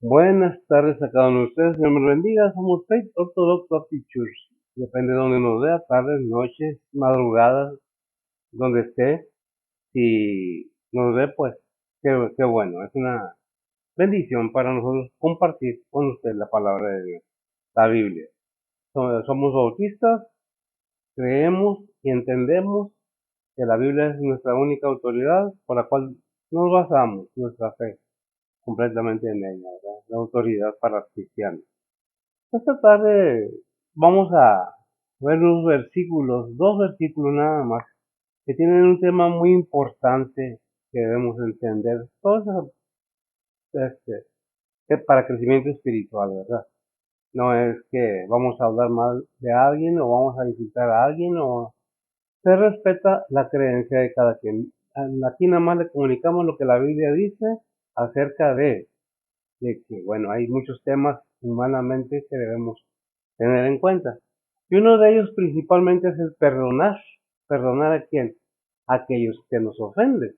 Buenas tardes a cada uno de ustedes, Dios me bendiga. Somos Faith Orthodox Baptist Church. Depende de donde nos vea, tardes, noches, madrugadas, donde esté. Si nos ve, pues qué bueno. Es una bendición para nosotros compartir con usted la palabra de Dios, la Biblia. Somos bautistas, creemos y entendemos que la Biblia es nuestra única autoridad por la cual nos basamos nuestra fe completamente en ella, ¿verdad? La autoridad para los cristianos. Esta tarde vamos a ver unos versículos, dos versículos nada más, que tienen un tema muy importante que debemos entender. Todo eso es para crecimiento espiritual, ¿verdad? No es que vamos a hablar mal de alguien o vamos a insultar a alguien o se respeta la creencia de cada quien. Aquí nada más le comunicamos lo que la Biblia dice acerca de que, bueno, hay muchos temas humanamente que debemos tener en cuenta. Y uno de ellos principalmente es el perdonar. ¿Perdonar a quién? A aquellos que nos ofenden.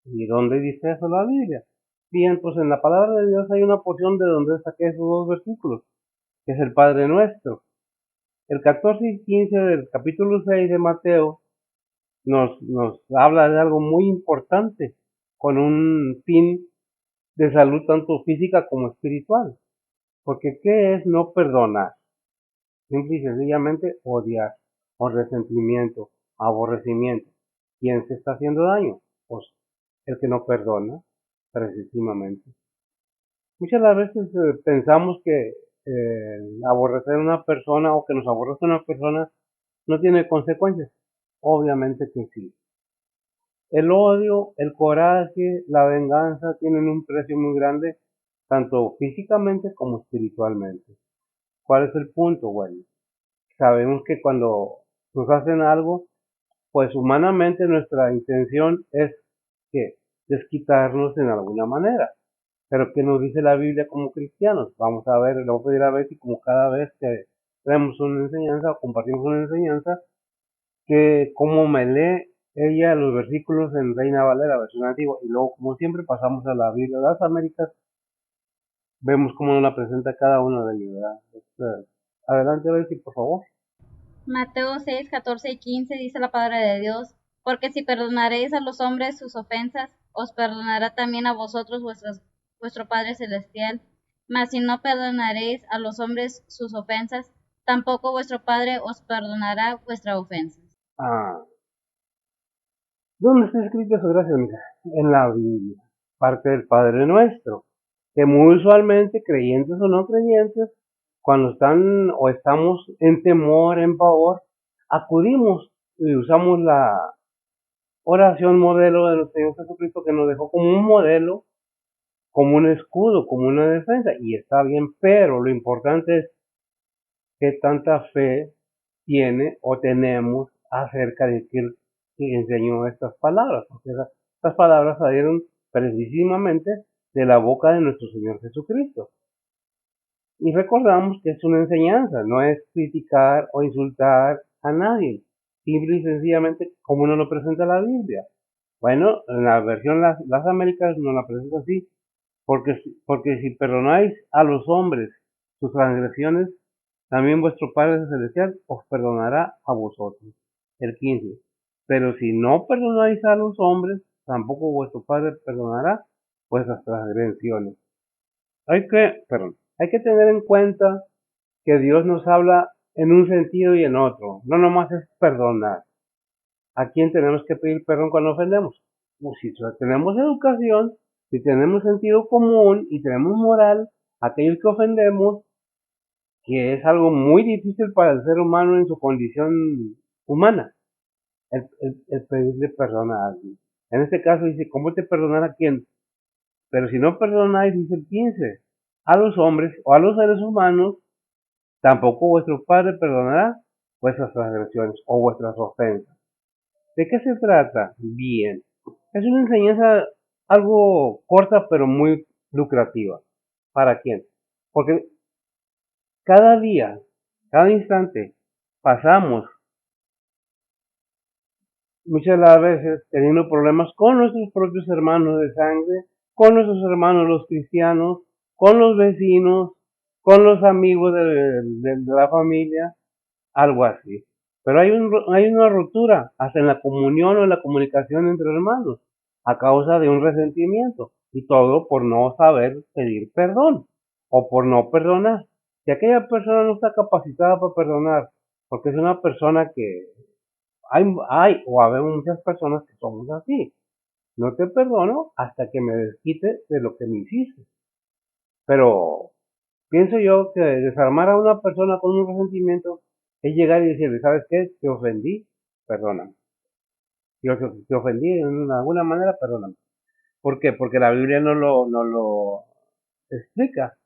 ¿Y dónde dice eso la Biblia? Bien, pues en la palabra de Dios hay una porción de donde saqué esos dos versículos, que es el Padre Nuestro. El 14 y 15 del capítulo 6 de Mateo nos habla de algo muy importante, con un fin de salud tanto física como espiritual. Porque ¿qué es no perdonar? Simple y sencillamente odiar, o resentimiento, aborrecimiento. ¿Quién se está haciendo daño? Pues el que no perdona, precisamente. Muchas las veces pensamos que aborrecer a una persona o que nos aborrece una persona no tiene consecuencias. Obviamente que sí. El odio, el coraje, la venganza tienen un precio muy grande, tanto físicamente como espiritualmente. ¿Cuál es el punto? Bueno, sabemos que cuando nos hacen algo, pues humanamente nuestra intención es que desquitarnos en alguna manera. Pero ¿qué nos dice la Biblia como cristianos? Vamos a ver, le voy a pedir a ver si como cada vez que traemos una enseñanza o compartimos una enseñanza, que como me lee ella los versículos en Reina Valera, versión antigua, y luego como siempre pasamos a la Biblia de las Américas, vemos cómo nos la presenta cada uno de ellos, ¿verdad? Adelante, Betty, por favor. Mateo 6, 14 y 15 dice la palabra de Dios, porque si perdonaréis a los hombres sus ofensas, os perdonará también a vosotros vuestro Padre Celestial. Mas si no perdonaréis a los hombres sus ofensas, tampoco vuestro Padre os perdonará vuestras ofensas. Ah, ¿dónde está escrito eso? Gracias, mija. En la Biblia, parte del Padre Nuestro, que muy usualmente, creyentes o no creyentes, cuando están o estamos en temor, en pavor, acudimos y usamos la oración modelo de nuestro Señor Jesucristo, que nos dejó como un modelo, como un escudo, como una defensa, y está bien, pero lo importante es qué tanta fe tiene o tenemos acerca de que enseñó estas palabras, porque estas palabras salieron precisamente de la boca de nuestro Señor Jesucristo. Y recordamos que es una enseñanza, no es criticar o insultar a nadie, simple y sencillamente como nos lo presenta la Biblia. Bueno, en la versión las Américas nos la presenta así, porque si perdonáis a los hombres sus transgresiones, también vuestro Padre Celestial os perdonará a vosotros. El 15. Pero si no perdonáis a los hombres, tampoco vuestro Padre perdonará vuestras transgresiones. Hay que tener en cuenta que Dios nos habla en un sentido y en otro. No nomás es perdonar. ¿A quién tenemos que pedir perdón cuando ofendemos? Pues si tenemos educación, si tenemos sentido común y tenemos moral, aquellos que ofendemos, que es algo muy difícil para el ser humano en su condición humana, el pedirle perdón a alguien. En este caso dice, ¿cómo te perdonar a quién? Pero si no perdonáis, dice el 15, a los hombres o a los seres humanos, tampoco vuestro Padre perdonará vuestras transgresiones o vuestras ofensas. ¿De qué se trata? Bien. Es una enseñanza algo corta pero muy lucrativa. ¿Para quién? Porque cada día, cada instante, pasamos muchas de las veces teniendo problemas con nuestros propios hermanos de sangre, con nuestros hermanos los cristianos, con los vecinos, con los amigos de la familia, algo así. Pero hay una ruptura hasta en la comunión o en la comunicación entre hermanos a causa de un resentimiento y todo por no saber pedir perdón o por no perdonar. Si aquella persona no está capacitada para perdonar, porque es una persona que hay o habemos muchas personas que somos así. No te perdono hasta que me desquite de lo que me hiciste. Pero pienso yo que desarmar a una persona con un resentimiento es llegar y decirle, ¿sabes qué? Te ofendí, perdóname. Yo te ofendí de alguna manera, perdóname. ¿Por qué? Porque la Biblia no lo explica.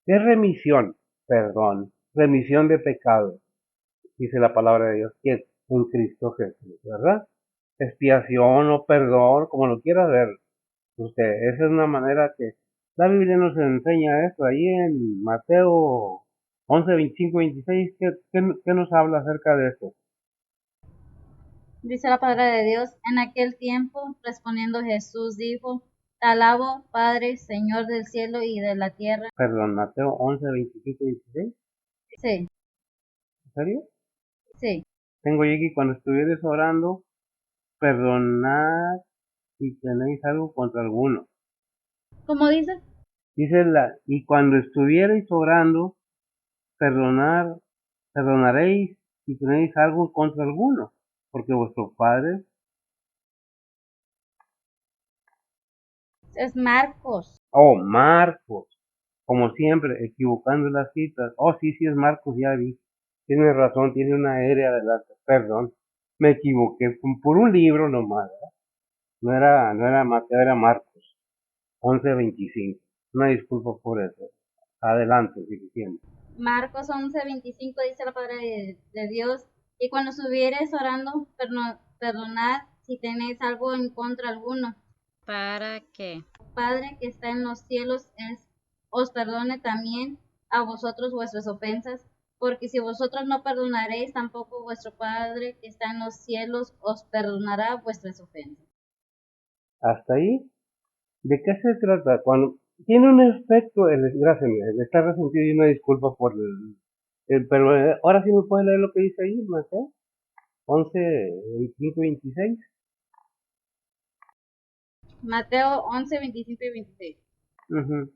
¿Qué es remisión? Perdón. Remisión de pecado, dice la palabra de Dios, que es en Cristo Jesús, ¿verdad? Expiación o perdón, como lo quiera ver usted. Esa es una manera que la Biblia nos enseña esto. Ahí en Mateo 11, 25, 26, ¿qué nos habla acerca de esto? Dice la palabra de Dios, en aquel tiempo, respondiendo Jesús dijo, te alabo, Padre, Señor del cielo y de la tierra. Perdón, Mateo 11, 25, 26. Sí, ¿En serio? sí. Tengo yo aquí, cuando estuvieres orando, perdonad si tenéis algo contra alguno. ¿Cómo dice? Dice y cuando estuvierais orando, perdonaréis si tenéis algo contra alguno, porque vuestro Padre, Es Marcos. Marcos, como siempre, equivocando las citas. Sí, es Marcos, ya vi. Tienes razón, tiene una R adelante. Perdón, me equivoqué por un libro nomás, ¿verdad? No era Mateo, era Marcos, 11:25. Una disculpa por eso. Adelante, suficiente. Marcos 11:25 dice la palabra de Dios, y cuando estuvieres orando, perdonad si tenéis algo en contra alguno, para que Padre que está en los cielos os perdone también a vosotros vuestras ofensas, porque si vosotros no perdonaréis, tampoco vuestro Padre que está en los cielos os perdonará vuestras ofensas. Hasta ahí. ¿De qué se trata? Cuando tiene un efecto, gracias, el estar resentido y una disculpa por pero ahora sí me puedes leer lo que dice ahí, Mateo 11, 25 y 26. Mateo 11:25 y 26. Ujú.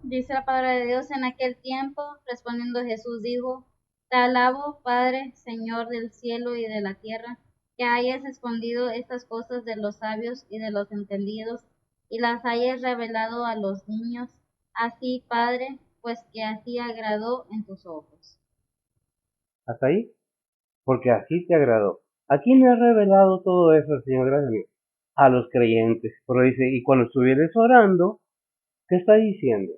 Dice la palabra de Dios, en aquel tiempo, respondiendo Jesús dijo, te alabo, Padre, Señor del cielo y de la tierra, que hayas escondido estas cosas de los sabios y de los entendidos, y las hayas revelado a los niños. Así, Padre, pues que así agradó en tus ojos. Hasta ahí, porque así te agradó. ¿A quién le ha revelado todo eso el Señor? Gracias mío. A los creyentes. Pero dice, y cuando estuvieres orando, ¿qué está diciendo?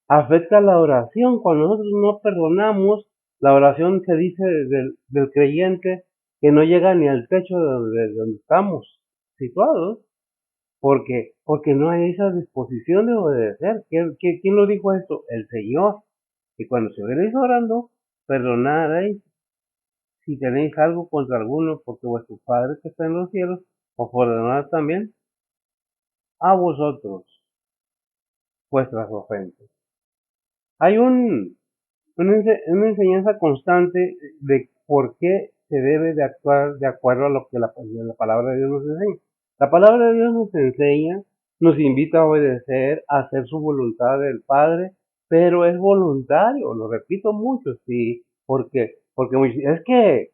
Afecta la oración. Cuando nosotros no perdonamos, la oración se dice del creyente que no llega ni al techo de donde estamos situados, porque no hay esa disposición de obedecer. ¿Quién lo dijo esto? El Señor. Y cuando se veréis orando, perdonaréis si tenéis algo contra alguno, porque vuestro Padre que está en los cielos os perdonará también a vosotros vuestras ofensas. Hay una enseñanza constante de por qué se debe de actuar de acuerdo a lo que la palabra de Dios nos enseña. La palabra de Dios nos enseña, nos invita a obedecer, a hacer su voluntad del Padre, pero es voluntario, lo repito mucho, sí, porque es que,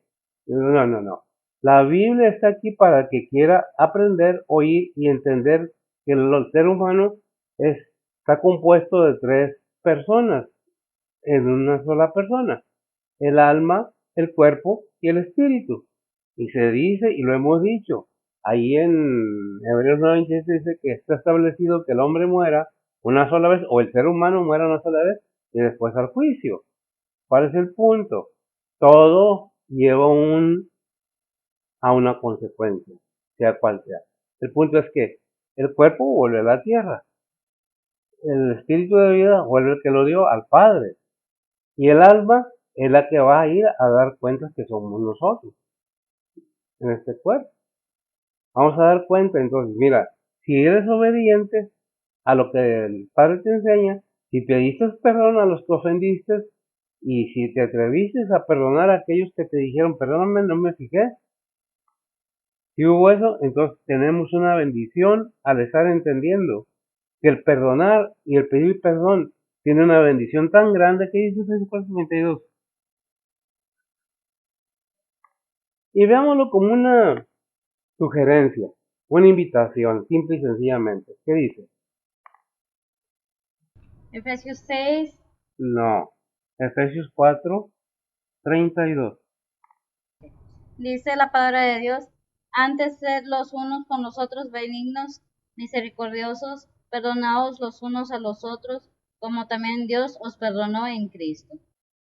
no. La Biblia está aquí para que quiera aprender, oír y entender que el ser humano está compuesto de tres personas en una sola persona: el alma, el cuerpo y el espíritu. Y se dice, y lo hemos dicho, ahí en Hebreos 9:27 dice que está establecido que el hombre muera una sola vez, o el ser humano muera una sola vez, y después al juicio. ¿Cuál es el punto? Todo lleva a una consecuencia, sea cual sea. El punto es que el cuerpo vuelve a la tierra, el espíritu de vida vuelve el que lo dio al Padre, y el alma es la que va a ir a dar cuentas que somos nosotros en este cuerpo. Vamos a dar cuenta entonces, mira, si eres obediente a lo que el Padre te enseña, Si pediste perdón a los que ofendiste y si te atreviste a perdonar a aquellos que te dijeron, perdóname, no me fijé, si hubo eso, entonces tenemos una bendición al estar entendiendo que el perdonar y el pedir perdón tiene una bendición tan grande que dice Efesios 4:52. Y veámoslo como una sugerencia, una invitación, simple y sencillamente. ¿Qué dice? Efesios 6, No, Efesios 4:32. dice la palabra de Dios, antes sed los unos con los otros benignos, misericordiosos, perdonaos los unos a los otros, como también Dios os perdonó en Cristo.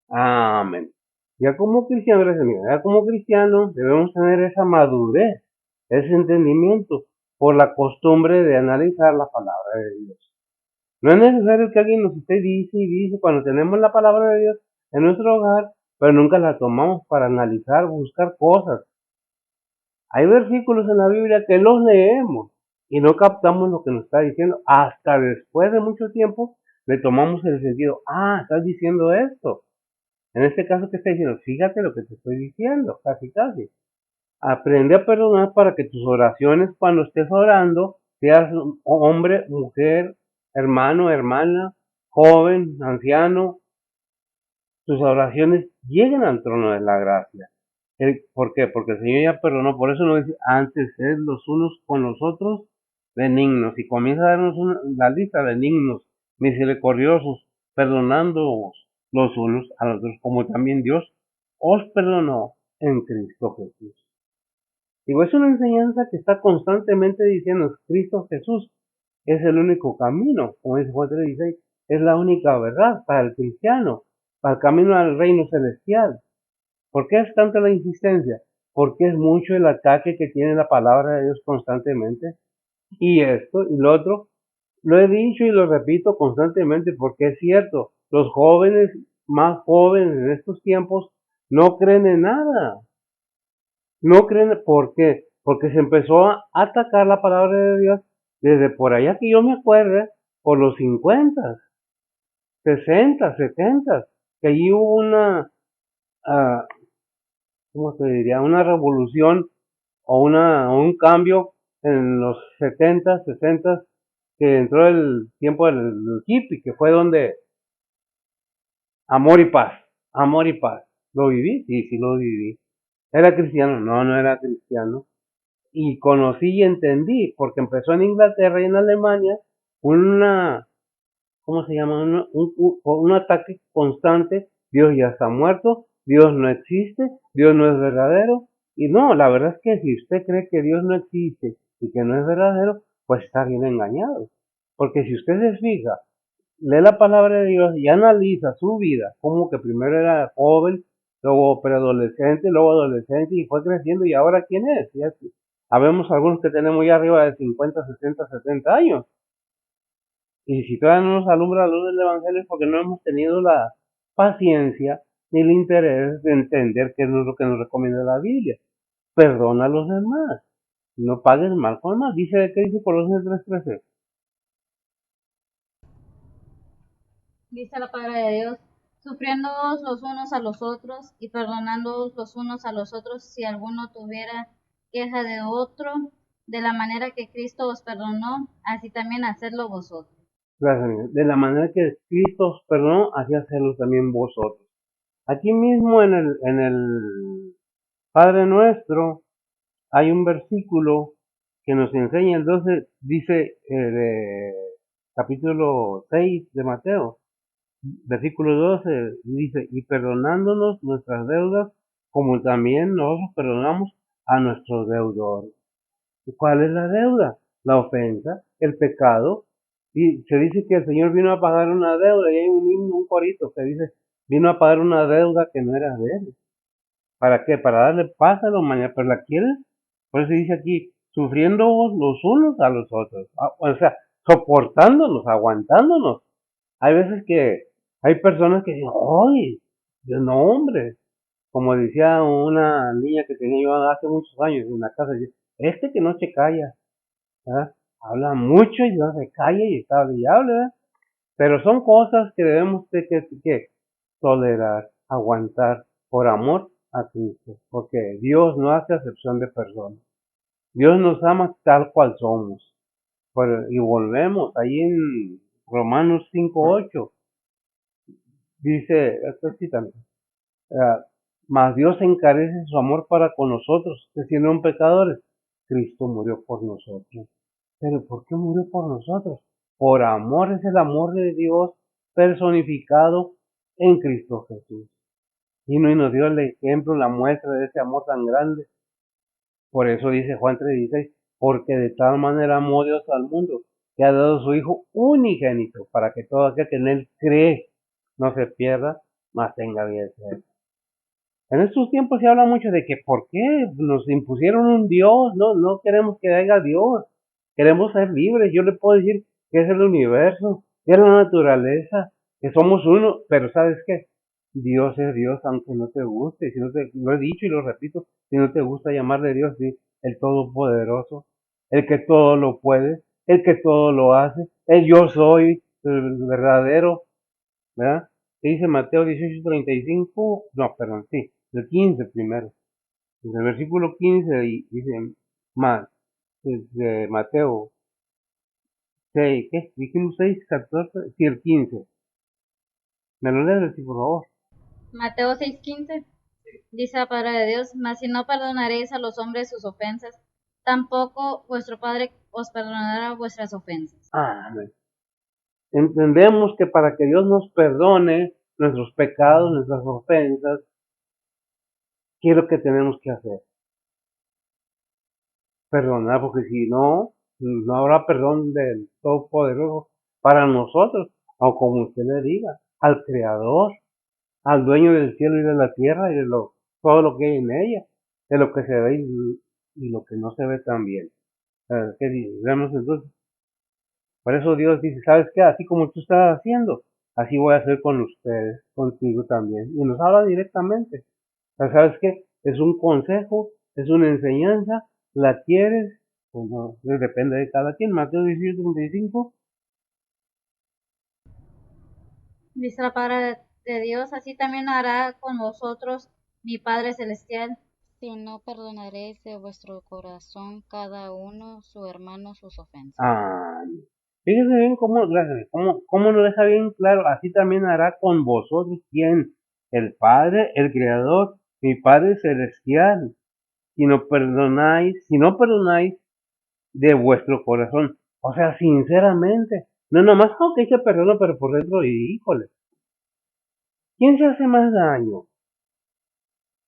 Amén. Ya como cristiano, gracias amiga, ya como cristiano debemos tener esa madurez, ese entendimiento, por la costumbre de analizar la palabra de Dios. No es necesario que alguien nos esté dice y dice cuando tenemos la palabra de Dios en nuestro hogar, pero nunca la tomamos para analizar, buscar cosas. Hay versículos en la Biblia que los leemos y no captamos lo que nos está diciendo. Hasta después de mucho tiempo le tomamos el sentido. Ah, estás diciendo esto. En este caso, ¿qué está diciendo? Fíjate lo que te estoy diciendo, casi, casi. Aprende a perdonar para que tus oraciones, cuando estés orando, seas hombre, mujer, hermano, hermana, joven, anciano, tus oraciones lleguen al trono de la gracia. ¿Por qué? Porque el Señor ya perdonó. Por eso nos dice, antes sed los unos con los otros benignos. Y comienza a darnos la lista de benignos, misericordiosos, perdonándoos los unos a los otros, como también Dios os perdonó en Cristo Jesús. Digo, es una enseñanza que está constantemente diciendo, Cristo Jesús es el único camino, como dice Juan 3:16, es la única verdad para el cristiano, para el camino al reino celestial. ¿Por qué es tanta la insistencia? Porque es mucho el ataque que tiene la palabra de Dios constantemente. Y esto y lo otro, lo he dicho y lo repito constantemente porque es cierto, los jóvenes más jóvenes en estos tiempos no creen en nada. No creen, ¿por qué? Porque se empezó a atacar la palabra de Dios desde por allá que yo me acuerde, por los 50, 60, 70, que allí hubo una, uh, ¿cómo se diría? Una revolución o un cambio en los 70, 60, que entró el tiempo del hippie, que fue donde amor y paz, amor y paz. ¿Lo viví? Sí, sí lo viví. ¿Era cristiano? No, no era cristiano. Y conocí y entendí, porque empezó en Inglaterra y en Alemania una, ¿cómo se llama? Un ataque constante. Dios ya está muerto, Dios no existe, Dios no es verdadero. Y no, la verdad es que si usted cree que Dios no existe y que no es verdadero, pues está bien engañado. Porque si usted se fija, lee la palabra de Dios y analiza su vida, como que primero era joven, luego preadolescente, luego adolescente y fue creciendo y ahora quién es. Ya habemos algunos que tenemos ya arriba de 50, 60, 70 años. Y si todavía no nos alumbra la luz del Evangelio es porque no hemos tenido la paciencia ni el interés de entender qué es lo que nos recomienda la Biblia. Perdona a los demás. No pagues mal con mal. ¿Qué dice Colosenses 3:13? Dice la palabra de Dios, sufriéndoos los unos a los otros y perdonándoos los unos a los otros si alguno tuviera queja de otro, de la manera que Cristo os perdonó, así también hacedlo vosotros. Gracias, amigo. De la manera que Cristo os perdonó, así hacerlo también vosotros. Aquí mismo en el Padre Nuestro hay un versículo que nos enseña, entonces dice de capítulo 6 de Mateo, versículo 12, dice, y perdonándonos nuestras deudas, como también nosotros perdonamos a nuestros deudores. ¿Y cuál es la deuda? La ofensa, el pecado. Y se dice que el Señor vino a pagar una deuda, y hay un himno, un corito que dice, vino a pagar una deuda que no era de él. ¿Para qué? Para darle paz a la humanidad, pero la quiere. Por eso dice aquí, sufriendo los unos a los otros. O sea, soportándonos, aguantándonos. Hay veces que hay personas que dicen, ¡ay! No, hombre. Como decía una niña que tenía yo hace muchos años en la casa, dice, que no se calla, ¿verdad? Habla mucho y no se calla y está hable, ¿verdad? Pero son cosas que debemos de que tolerar, aguantar por amor a Cristo, porque Dios no hace acepción de personas. Dios nos ama tal cual somos. Y volvemos ahí en Romanos 5:8. Dice, esto sí también, mas Dios encarece su amor para con nosotros, que siendo pecadores, Cristo murió por nosotros. ¿Pero por qué murió por nosotros? Por amor, es el amor de Dios personificado en Cristo Jesús. Y nos dio el ejemplo, la muestra de ese amor tan grande. Por eso dice Juan 3:16, porque de tal manera amó Dios al mundo, que ha dado su Hijo unigénito, para que todo aquel que en él cree no se pierda, mas tenga vida eterna. En estos tiempos se habla mucho de que por qué nos impusieron un Dios, no queremos que haya Dios, queremos ser libres. Yo le puedo decir que es el universo, que es la naturaleza, que somos uno, pero ¿sabes qué? Dios es Dios aunque no te guste, si no te, lo he dicho y lo repito, si no te gusta llamarle Dios, sí, el Todopoderoso, el que todo lo puede, el que todo lo hace, el yo soy, el verdadero, ¿verdad? ¿Qué dice Mateo 18:35? No, perdón, sí, el 15 primero. En el versículo 15 dice más, de Mateo 6, ¿qué? Dijimos 6:14, sí, el 15. ¿Me lo lees, sí, por favor? Mateo 6:15 dice la palabra de Dios, mas si no perdonaréis a los hombres sus ofensas, tampoco vuestro Padre os perdonará vuestras ofensas. Amén. Entendemos que para que Dios nos perdone nuestros pecados, nuestras ofensas, ¿qué es lo que tenemos que hacer? Perdonar, porque si no, no habrá perdón del Todopoderoso para nosotros, o como usted le diga, al Creador, al dueño del cielo y de la tierra y de todo lo que hay en ella, de lo que se ve y lo que no se ve también. ¿Qué dice? Vemos entonces. Por eso Dios dice, ¿sabes qué? Así como tú estás haciendo, así voy a hacer con ustedes, contigo también. Y nos habla directamente. O sea, ¿sabes qué? Es un consejo, es una enseñanza, ¿la quieres? Pues no, depende de cada quien. Mateo 18:35. Dice la palabra de Dios, así también hará con vosotros mi Padre Celestial, si no perdonaréis de vuestro corazón cada uno su hermano sus ofensas. Ah, fíjese bien cómo lo deja bien claro. Así también hará con vosotros. ¿Quién? El Padre, el Creador, mi Padre Celestial. Si no perdonáis de vuestro corazón. O sea, sinceramente. No nomás, que se perdona, pero por dentro, y híjole. ¿Quién se hace más daño?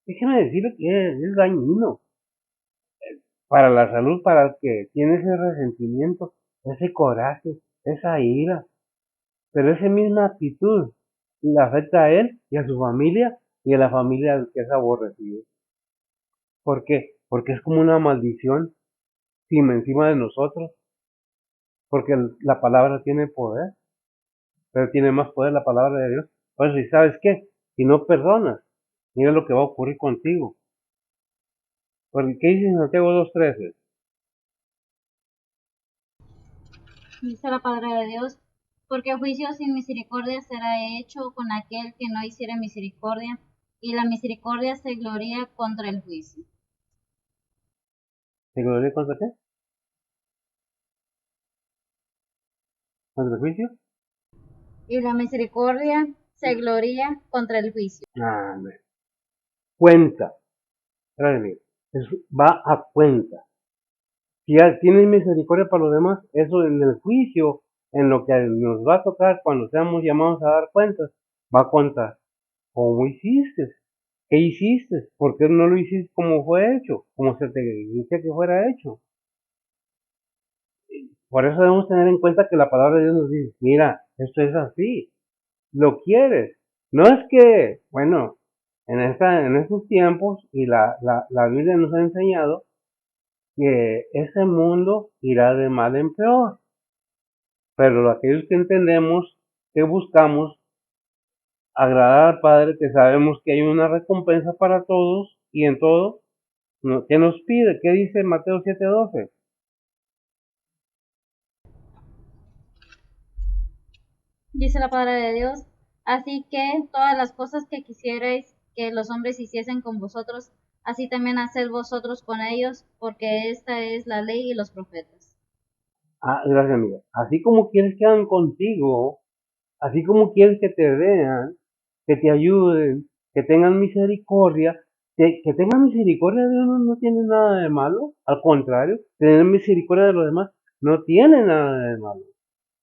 Déjeme decirle que es dañino para la salud, para el que tiene ese resentimiento, ese coraje, esa ira. Pero esa misma actitud le afecta a él y a su familia y a la familia que es aborrecido. ¿Por qué? Porque es como una maldición encima de nosotros. Porque la palabra tiene poder, pero tiene más poder la palabra de Dios. Por eso, ¿y sabes qué? Si no perdonas, mira lo que va a ocurrir contigo. Porque ¿qué dice Santiago 2:13? Dice la palabra de Dios, porque juicio sin misericordia será hecho con aquel que no hiciere misericordia, y la misericordia se gloria contra el juicio. ¿Se gloria contra qué? ¿Contra el juicio? Y la misericordia se gloria contra el juicio. Ah, no. Cuenta. Espérame, va a cuenta. Si tienes misericordia para los demás, eso en el juicio, en lo que nos va a tocar cuando seamos llamados a dar cuentas, va a contar. ¿Cómo hiciste? ¿Qué hiciste? ¿Por qué no lo hiciste como fue hecho? Como se te decía que fuera hecho. Por eso debemos tener en cuenta que la palabra de Dios nos dice, mira, esto es así, lo quieres. No es que, bueno, en estos tiempos, y la Biblia nos ha enseñado, que ese mundo irá de mal en peor. Pero aquellos que entendemos, que buscamos agradar al Padre, que sabemos que hay una recompensa para todos y en todo, ¿qué nos pide? ¿Qué dice Mateo 7:12? Dice la palabra de Dios, así que todas las cosas que quisierais que los hombres hiciesen con vosotros, así también haced vosotros con ellos, porque esta es la ley y los profetas. Gracias, amiga. Así como quieres que hagan contigo, así como quieres que te vean, que te ayuden, que tengan misericordia, que tengan misericordia de uno no tiene nada de malo. Al contrario, tener misericordia de los demás no tiene nada de malo.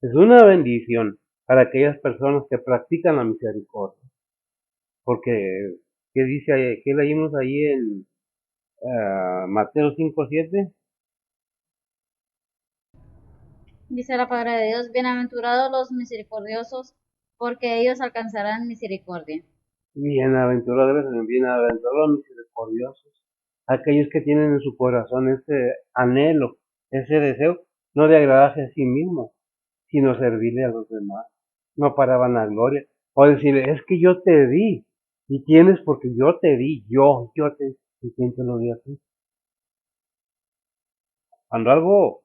Es una bendición para aquellas personas que practican la misericordia. Porque, ¿qué dice ahí? ¿Qué leímos ahí en Mateo 5:7? Dice la palabra de Dios, bienaventurados los misericordiosos, porque ellos alcanzarán misericordia. Bienaventurados los misericordiosos, aquellos que tienen en su corazón ese anhelo, ese deseo, no de agradarse a sí mismo, sino servirle a los demás, no para vanagloria, o decirle, es que yo te di, y tienes porque yo te di, yo te, y quién te lo dio a ti. Cuando algo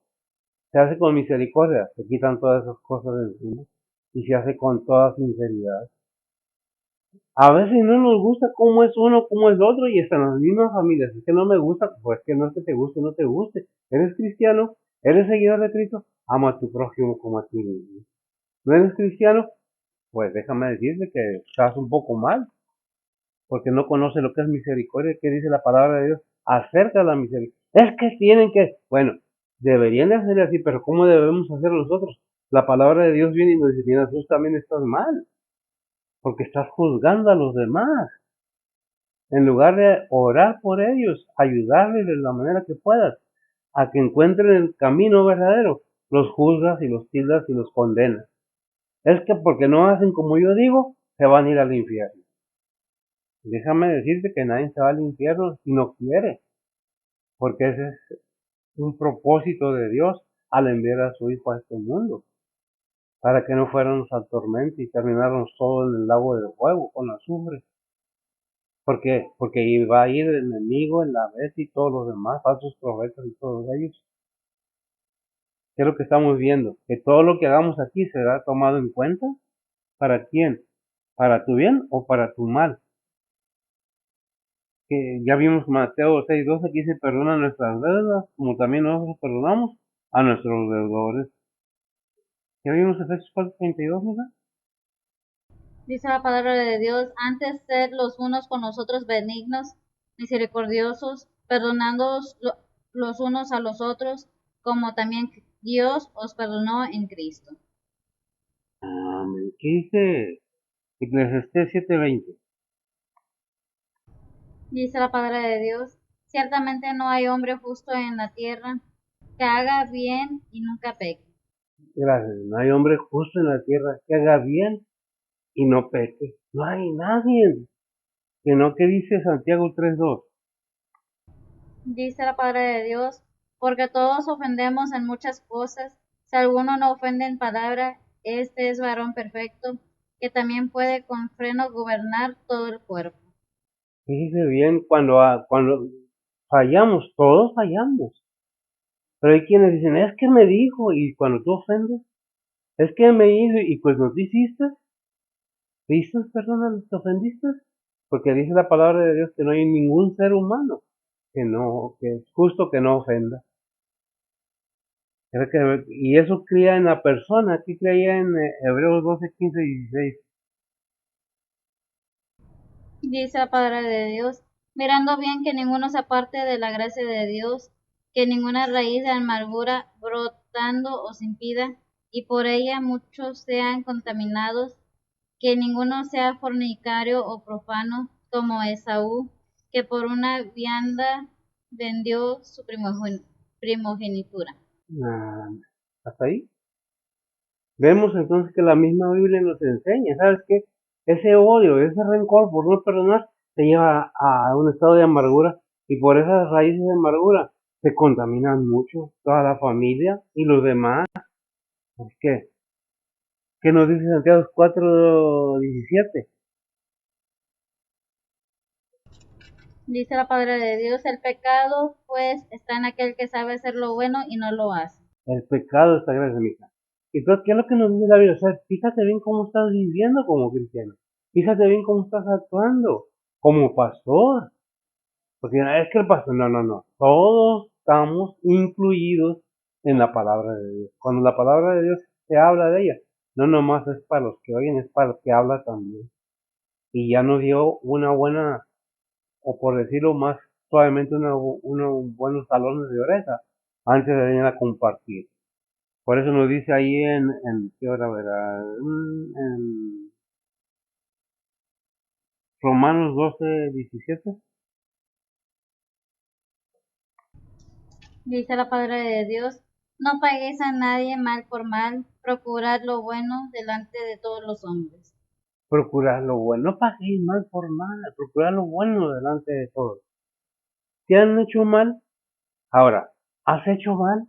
se hace con misericordia, se quitan todas esas cosas de encima, y se hace con toda sinceridad. A veces no nos gusta cómo es uno, cómo es otro, y están las mismas familias. Es que no me gusta, pues que no es que te guste, no te guste. Eres cristiano, eres seguidor de Cristo, ama a tu prójimo como a ti mismo. No eres cristiano, pues déjame decirte que estás un poco mal, porque no conoces lo que es misericordia, que dice la palabra de Dios acerca de la misericordia. Es que tienen que, bueno, deberían de hacer así, pero ¿cómo debemos hacer nosotros? La palabra de Dios viene y nos dice, mira, tú también estás mal, porque estás juzgando a los demás. En lugar de orar por ellos, ayudarles de la manera que puedas, a que encuentren el camino verdadero, los juzgas y los tildas y los condenas. Es que porque no hacen como yo digo, se van a ir al infierno. Déjame decirte que nadie se va al infierno si no quiere, porque ese es un propósito de Dios al enviar a su Hijo a este mundo, para que no fuéramos al tormento y termináramos todos en el lago de fuego con azufre. ¿Por qué? Porque iba a ir el enemigo, en la bestia y todos los demás, falsos profetas y todos ellos. ¿Qué es lo que estamos viendo? Que todo lo que hagamos aquí será tomado en cuenta. ¿Para quién? ¿Para tu bien o para tu mal? Que ya vimos Mateo 6:12 que dice, perdona nuestras deudas, como también nosotros perdonamos a nuestros deudores. Ya vimos Efesios 4:32, mira. Dice la palabra de Dios, antes sed los unos con los otros benignos, misericordiosos, perdonándoos los unos a los otros, como también Dios os perdonó en Cristo. Amén. ¿Qué dice Eclesiastés 7:20? Dice la palabra de Dios, ciertamente no hay hombre justo en la tierra que haga bien y nunca peque. Gracias. No hay hombre justo en la tierra que haga bien y no peque. No hay nadie. Que no, ¿qué dice Santiago 3:2? Dice la palabra de Dios, porque todos ofendemos en muchas cosas, si alguno no ofende en palabra, este es varón perfecto, que también puede con freno gobernar todo el cuerpo. Fíjese bien, cuando fallamos, todos fallamos. Pero hay quienes dicen, es que me dijo, y cuando tú ofendes, es que me hizo, y pues no te hiciste, perdón, te ofendiste, porque dice la palabra de Dios que no hay ningún ser humano que es justo que no ofenda. Y eso cría en la persona, aquí creía en Hebreos 12:15-16. Dice la palabra de Dios, mirando bien que ninguno se aparte de la gracia de Dios, que ninguna raíz de amargura brotando os impida, y por ella muchos sean contaminados, que ninguno sea fornicario o profano, como Esaú, que por una vianda vendió su primogenitura. Ah, hasta ahí. Vemos entonces que la misma Biblia nos enseña, ¿sabes qué? Ese odio, ese rencor por no perdonar, te lleva a un estado de amargura y por esas raíces de amargura se contaminan mucho toda la familia y los demás. ¿Por qué? ¿Qué nos dice Santiago 4:17? Dice la palabra de Dios, el pecado pues está en aquel que sabe hacer lo bueno y no lo hace. El pecado está, gracias, mija. Entonces, ¿qué es lo que nos dice la Biblia? O sea, fíjate bien cómo estás viviendo como cristiano. Fíjate bien cómo estás actuando como pastor. Porque es que el pastor, no, no, no. Todos estamos incluidos en la palabra de Dios. Cuando la palabra de Dios se habla de ella, no nomás es para los que oyen, es para los que habla también. Y ya nos dio una buena, o por decirlo más suavemente, unos buenos talones de oreja antes de venir a compartir. Por eso nos dice ahí en ¿qué hora verá? En Romanos 12:17. Dice la palabra de Dios, no paguéis a nadie mal por mal, procurad lo bueno delante de todos los hombres. Procurar lo bueno, no paguéis mal por mal, procurar lo bueno delante de todos. ¿Te han hecho mal? Ahora, ¿has hecho mal?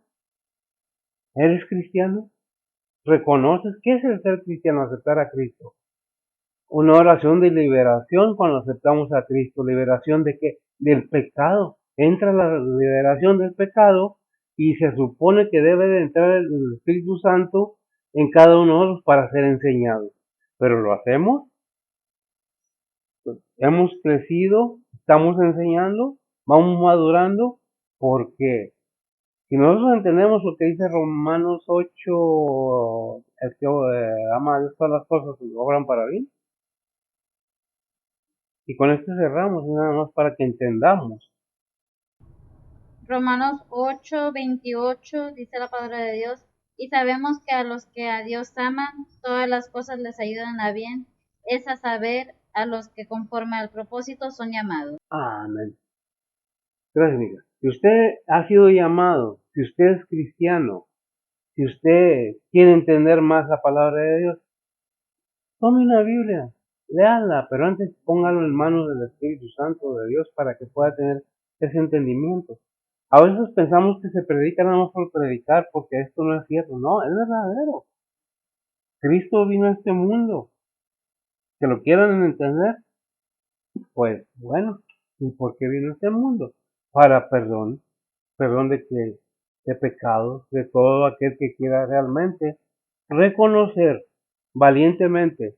¿Eres cristiano? ¿Reconoces qué es el ser cristiano? Aceptar a Cristo. Una oración de liberación cuando aceptamos a Cristo. ¿Liberación de qué? Del pecado. Entra la liberación del pecado y se supone que debe de entrar el Espíritu Santo en cada uno de nosotros para ser enseñados. ¿Pero lo hacemos? Hemos crecido, estamos enseñando, vamos madurando, porque si nosotros entendemos lo que dice Romanos 8, el que ama a Dios todas las cosas obran para bien, y con esto cerramos, nada más para que entendamos. Romanos 8:28 dice la palabra de Dios, y sabemos que a los que a Dios aman, todas las cosas les ayudan a bien, es a saber, a los que conforme al propósito son llamados. Amén. Gracias, amiga. Si usted ha sido llamado, si usted es cristiano, si usted quiere entender más la palabra de Dios, tome una Biblia, léala, pero antes póngalo en manos del Espíritu Santo de Dios para que pueda tener ese entendimiento. A veces pensamos que se predica nada más por predicar, porque esto no es cierto. No, es verdadero. Cristo vino a este mundo. Que lo quieran entender, pues bueno. ¿Y por qué vino a este mundo? Para perdón, perdón de pecados, de todo aquel que quiera realmente reconocer valientemente,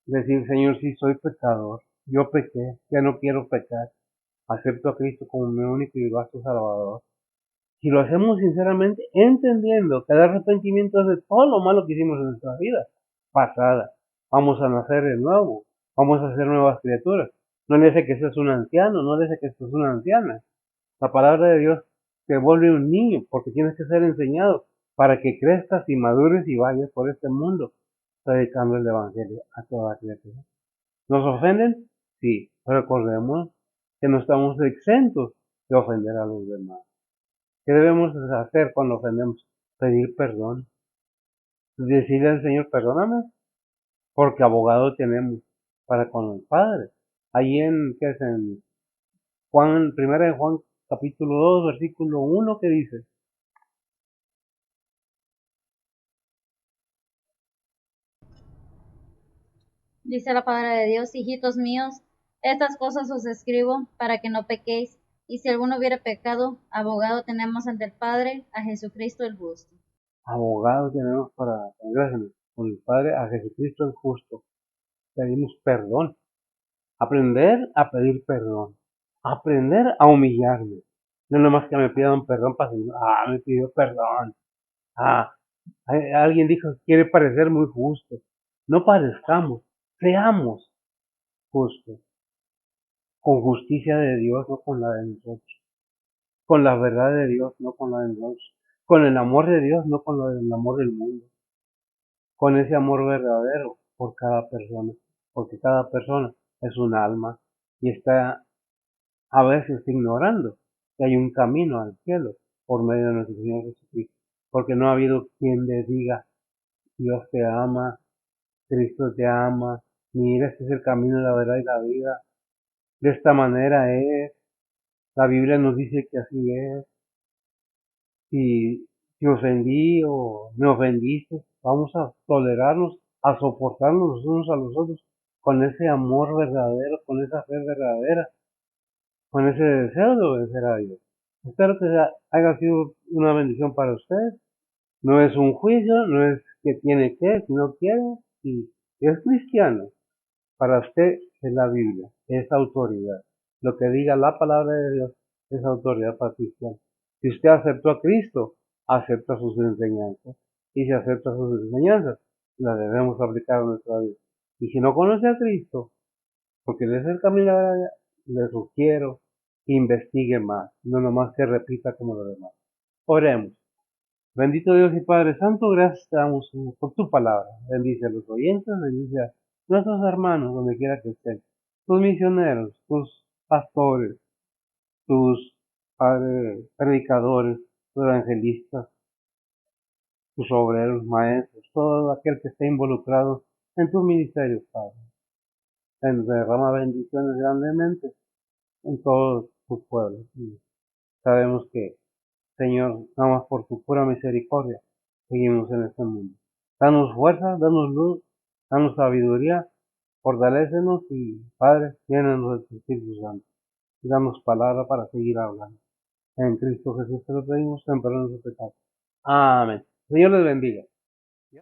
decir, Señor, sí soy pecador, yo pequé, ya no quiero pecar, acepto a Cristo como mi único y vasto Salvador. Si lo hacemos sinceramente, entendiendo que el arrepentimiento es de todo lo malo que hicimos en nuestra vida pasada, vamos a nacer de nuevo, vamos a ser nuevas criaturas. No le dice que seas un anciano, no le dice que seas una anciana. La palabra de Dios te vuelve un niño porque tienes que ser enseñado para que crezcas y madures y vayas por este mundo predicando el Evangelio a toda criatura. ¿Nos ofenden? Sí, pero recordemos que no estamos exentos de ofender a los demás. ¿Qué debemos hacer cuando ofendemos? Pedir perdón. Decirle al Señor, perdóname, porque abogado tenemos para con el Padre. Ahí ¿qué es? En Juan, primera de Juan, capítulo 2 versículo 1, que dice, Dice la palabra de Dios, hijitos míos, estas cosas os escribo para que no pequéis, y si alguno hubiera pecado, abogado tenemos ante el Padre, a Jesucristo el justo. abogado tenemos para con el Padre, a Jesucristo el justo. Pedimos perdón. Aprender a pedir perdón. Aprender a humillarme. No nomás que me pidan perdón para decir, me pidió perdón. Ah, alguien dijo que quiere parecer muy justo. No parezcamos, seamos justos. Con justicia de Dios, no con la de nosotros. Con la verdad de Dios, no con la de nosotros. Con el amor de Dios, no con el amor del mundo. Con ese amor verdadero por cada persona. Porque cada persona es un alma y está a veces ignorando que hay un camino al cielo por medio de nuestro Señor Jesucristo. Porque no ha habido quien le diga, Dios te ama, Cristo te ama, mira, este es el camino, la verdad y la vida. De esta manera es. La Biblia nos dice que así es. Si ofendí o me ofendiste, vamos a tolerarnos, a soportarnos los unos a los otros con ese amor verdadero, con esa fe verdadera, con ese deseo de obedecer a Dios. Espero que haya sido una bendición para ustedes. No es un juicio, no es que tiene que, si no quiere, y es cristiano, para usted es la Biblia, es autoridad. Lo que diga la palabra de Dios es autoridad para cristiano. Si usted aceptó a Cristo, acepta sus enseñanzas. Y si acepta sus enseñanzas, las debemos aplicar a nuestra vida. Y si no conoce a Cristo, porque Él es el camino a la vida, le sugiero que investigue más, no nomás que repita como lo demás. Oremos. Bendito Dios y Padre Santo, gracias te damos Señor, por tu palabra. Bendice a los oyentes, bendice a nuestros hermanos donde quiera que estén, tus misioneros, tus pastores, tus predicadores, tus evangelistas, tus obreros, maestros, todo aquel que esté involucrado en tus ministerios, Padre. Derrama bendiciones grandemente en todos tus pueblos. Y sabemos que, Señor, nada más por tu pura misericordia, seguimos en este mundo. Danos fuerza, danos luz, danos sabiduría, fortalécenos y, Padre, llénanos de tu Espíritu Santo. Y danos palabra para seguir hablando. En Cristo Jesús te lo pedimos, en perdón de pecado. Amén. Señor les bendiga.